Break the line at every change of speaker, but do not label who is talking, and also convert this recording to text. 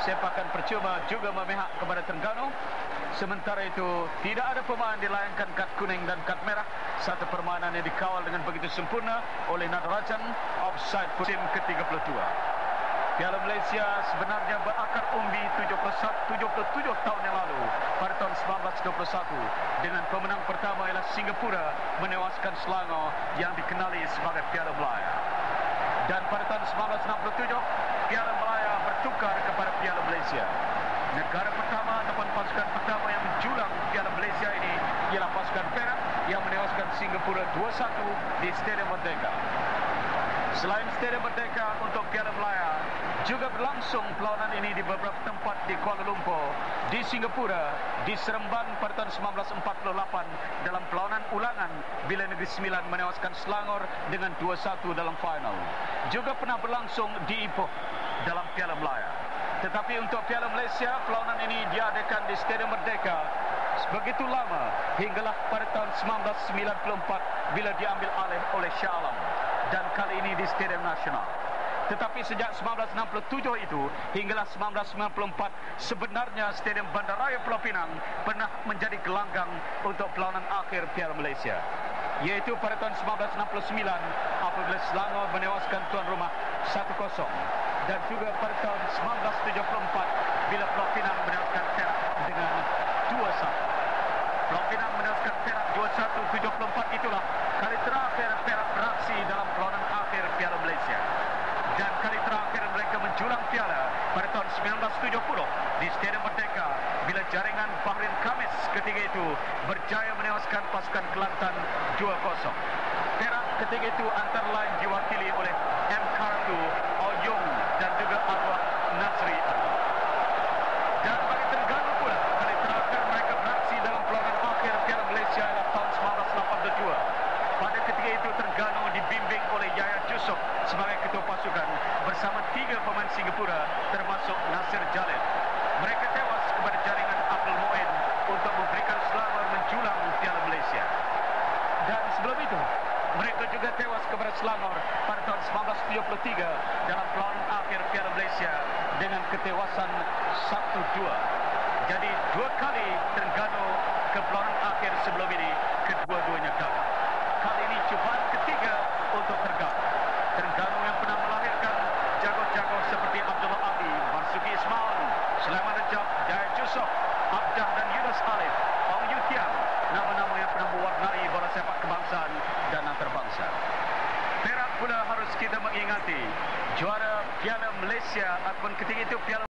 sepakan percuma juga memihak kepada Terengganu. Sementara itu tidak ada pemain dilayangkan kad kuning dan kad merah. Satu permainan yang dikawal dengan begitu sempurna oleh Nadarajan. Offside musim ke-32. Piala Malaysia sebenarnya berakar umbi 77 tahun yang lalu pada tahun 1921 dengan pemenang pertama ialah Singapura menewaskan Selangor yang dikenali sebagai Piala Melaya. Dan pada tahun 1967 Piala Melaya bertukar kepada Piala Malaysia. Negara pertama ataupun pasukan pertama yang menjulang Piala Malaysia ini ialah pasukan Perak yang menewaskan Singapura 2-1 di Stadium Merdeka. Selain Stadium Merdeka untuk Piala Melaya, juga berlangsung perlawanan ini di beberapa tempat di Kuala Lumpur, di Singapura, di Seremban pada tahun 1948 dalam perlawanan ulangan bila Negeri Sembilan menewaskan Selangor dengan 2-1 dalam final. Juga pernah berlangsung di Ipoh dalam Piala Melaya. Tetapi untuk Piala Malaysia, perlawanan ini diadakan di Stadium Merdeka begitu lama hinggalah pada tahun 1994 bila diambil alih oleh Shah Alam. Dan kali ini di Stadium Nasional. Tetapi sejak 1967 itu hinggalah 1994 sebenarnya Stadium Bandaraya Pulau Pinang pernah menjadi gelanggang untuk perlawanan akhir Piala Malaysia, iaitu pada tahun 1969 apabila Selangor menewaskan tuan rumah 1-0 dan juga pada tahun 1974 bila Pulau Pinang menewaskan Perak dengan 2-1. Pulau Pinang menewaskan Perak 2-1 74 itulah kali terakhir Perak beraksi dalam perlawanan akhir Piala Malaysia. Dan kali terakhir mereka menjulang piala pada tahun 1970 di Stadium Merdeka bila jaringan Bahrain Khamis ketika itu berjaya menewaskan pasukan Kelantan 2-0. Perak ketika itu antara lain diwakili oleh M. Karatu, Oyong dan juga Arwah Nasri. Dan bagi Terengganu pula, kali terakhir mereka beraksi dalam perlawanan akhir Piala Malaysia adalah tahun 1982. Pada ketika itu Terengganu dibimbing oleh Yaya Yusof sebagai ketua pasukan bersama 3 pemain Singapura termasuk Nasir Jalil. Mereka tewas kepada jaringan Abdul Muin untuk memberikan Selangor menjulang Piala Malaysia. Dan sebelum itu mereka juga tewas kepada Selangor pada tahun 1973 dalam perlawanan akhir Piala Malaysia dengan ketewasan 1-2. Jadi 2 kali Terengganu ke perlawanan akhir sebelum ini, kedua-duanya gagal. Kali ini cubaan ketiga untuk Terengganu. Terengganu yang pernah melahirkan jago-jago seperti Abdullah Abi, Marzuki Ismail, Sulaiman Rajab, Yaya Yusof, Abdah dan Yunus Alif, Ong Yu Tiang, nama-nama yang pernah mewarnai bola sepak kebangsaan dan antarabangsa. Perak pula harus kita mengingati juara Piala Malaysia ataupun ketika itu Piala